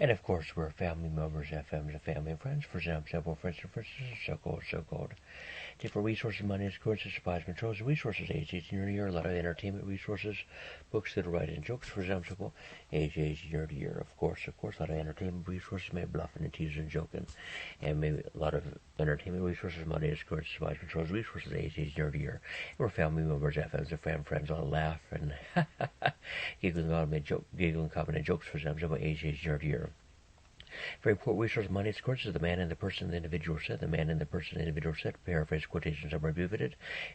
And of course, we're family members, FMs, and family and friends. For example, friends and friends, so called. Different resources, money, courses, supplies, materials, resources, age 18 year, a lot of entertainment resources, books that are writing and jokes, for example, age year to year, of course, a lot of entertainment resources, maybe bluffing and teasing and joking, and maybe a lot of entertainment resources, money, courses, supplies, materials, resources, age year to year. And we're family members, FMs, and friends, all laugh and giggling, comment, and jokes, for example, age year to year. Very important resource money, of course, is the man and the person, the individual set. The man and the person, the individual set. Paraphrase quotations are reviewed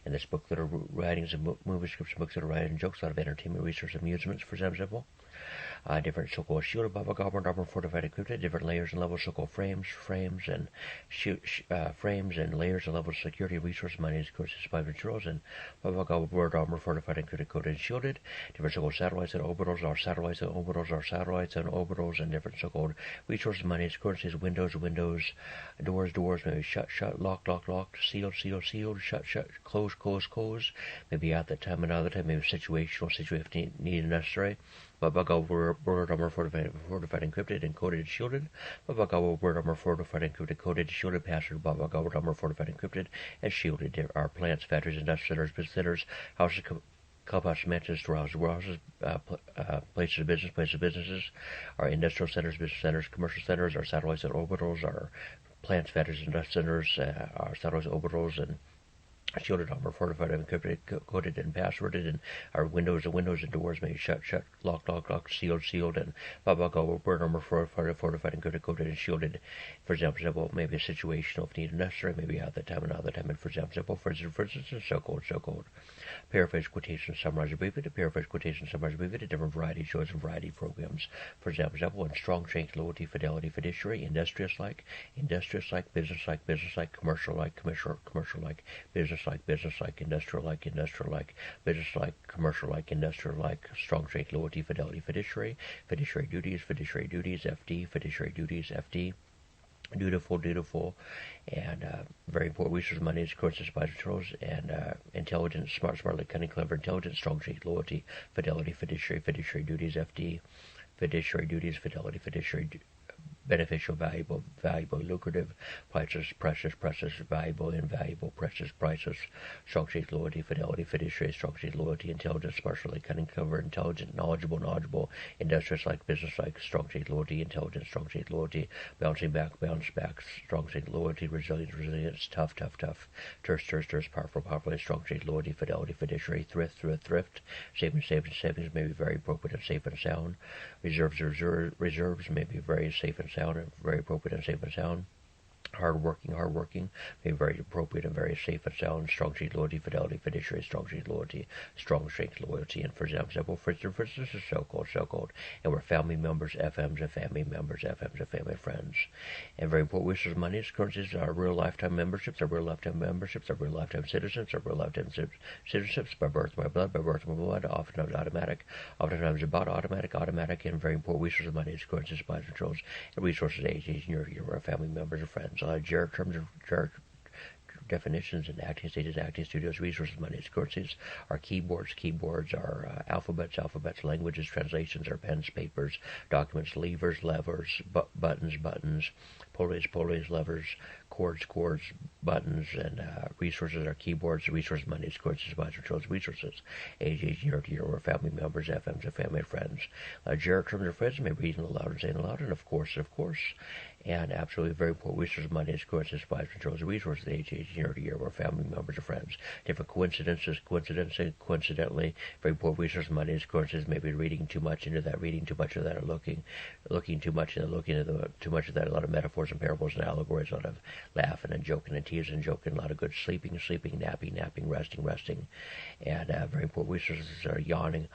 in this book that are writings and movie scripts, books that are writing jokes, a lot of entertainment resource amusements, for example. Different so-called shielded bubble goblin armor fortified encrypted, different layers and levels, so-called frames and layers and levels of security, resource money, of course, supply materials, and bubble goblin word armor fortified encrypted, coded, and shielded. Different so-called satellites and orbitals, and different so-called resources, money, currencies, windows, doors, maybe shut, locked, sealed, shut, close, maybe at that time, another time, maybe situational, if needed and necessary. Word armor fortified, encrypted, encoded, and shielded. Word armor fortified, encrypted, coded, shielded. Password word armor fortified, encrypted, and shielded. Our plants, factories, industrial centers, business centers, houses, clubhouses, mansions, storehouses, warehouses, places of businesses, our industrial centers, business centers, commercial centers, our satellites and orbitals, our plants, factories, industrial centers, our satellites, orbitals, and shielded armor, fortified, encrypted, coded, and passworded, and our windows and doors may shut, locked, sealed, and word armor, fortified, encrypted, coded, and shielded. For example, maybe a situational if needed necessary, maybe at that time, another time, and for example, for instance, so called. Paraphrase quotation, summarize, abbreviated. Paraphrase quotation, summarize, abbreviated. Different variety shows and variety programs. For example, in strong strength, loyalty, fidelity, fiduciary, industrious-like, business-like, commercial-like, business-like, industrial-like, business-like, commercial-like, industrial-like, strong strength, loyalty, fidelity, fiduciary duties, FD, fiduciary duties, FD. Dutiful, and very important resources, money, courses, supplies, materials, and intelligence, smartly, cunning, clever, intelligent, strong shape, loyalty, fidelity, fiduciary duties, FD, fiduciary duties, fidelity, beneficial, valuable, lucrative, priceless, precious, valuable, invaluable, precious, priceless, strong shape, loyalty, fidelity, fiduciary, strong shape, loyalty, intelligence, smartly, cunning, clever, intelligent, knowledgeable, industrious-like, business-like, strong shape, loyalty, intelligence, strong shape, loyalty, bounce back, strong shape, loyalty, resilience, tough, terse, powerful, strong shape, loyalty, fidelity, fiduciary, thrift, savings may be very appropriate and safe and sound, reserves may be very safe and sound, and very appropriate and safe and sound. Hardworking, may be very appropriate and very safe and sound. Strong sheet loyalty, fidelity, fiduciary, strong sheet loyalty, and for example, for instance, is so called, and we're family members, FMs, and family members, FMs, and family friends. And very important resources, money, currencies, our real lifetime memberships, our real lifetime citizens, by birth, by blood, oftentimes automatic, automatic, and very important resources, money, currencies, supplies, controls, and resources, age, year, our family members and friends. Generic terms of definitions and acting stages, acting studios, resources, money, currencies, our keyboards, our alphabets, languages, translations, our pens, papers, documents, levers, buttons, pulleys, levers, cords, buttons, and resources, our keyboards, resources, money, currencies, controls, resources, age, year to year, we're family members, FMs, and family friends. Generic terms of friends may be reading aloud and saying aloud, and of course, and absolutely very important resources, money, currencies, supplies, controls, resources, age, year to year, we're family members or friends. Different coincidentally, very important resources, money, currencies, maybe reading too much into that, or looking too much into too much of that, a lot of metaphors and parables and allegories, a lot of laughing and joking and teasing and joking, a lot of good sleeping, napping, resting, and very important resources are yawning,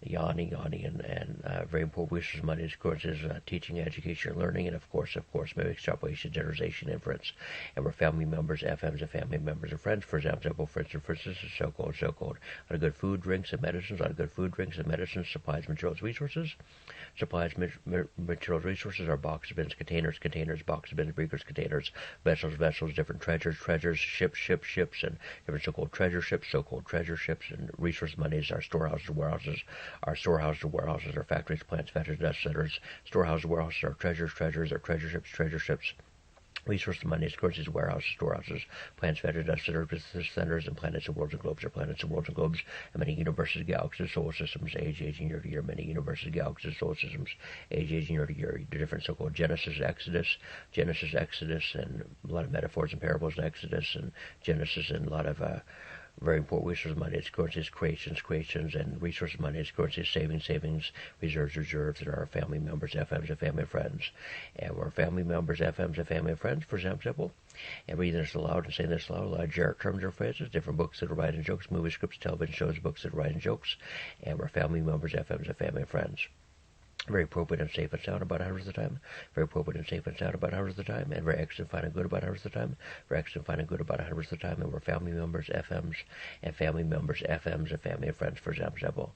and very important resources, money, courses, teaching, education, learning, and of course, maybe extrapolation, generalization, inference. And we're family members, FMs, and family members and friends. For example, for instance, is so called. A lot of good food, drinks, and medicines. Supplies, materials, resources. Supplies, materials, resources are box bins, containers, box bins, breakers, containers, vessels, different treasures, ships, and different so-called treasure ships, and resource monies, our storehouses, warehouses, Our storehouses, warehouses, our factories, plants, factories, dust centers. Storehouses, warehouses, our treasures, our treasure ships. Resources, monies, currencies, warehouses, storehouses, plants, factories, dust centers, business centers, and planets and worlds and globes, or planets and worlds and globes, and many universes, galaxies, solar systems, aging year to year, many universes, galaxies, solar systems, aging year to year. The different so-called Genesis, Exodus, and a lot of metaphors and parables in Exodus and Genesis, and a lot of very important resources, monies, currencies, creations, and resources, monies, currencies, savings, reserves, and our family members, FMs, and family and friends. And we're family members, FMs, and family and friends, for example. And reading this aloud and saying this aloud, a lot of generic terms or phrases, different books that are writing jokes, movies, scripts, television shows, books that are writing jokes. And we're family members, FMs, and family and friends. Very appropriate and safe and sound about 100% of the time. Very appropriate and safe and sound about 100% of the time. And very excellent, fine, and good about 100% of the time. Very excellent, fine, and good about 100% of the time. And we're family members, FMs, and family members, FMs, and family and friends, for example.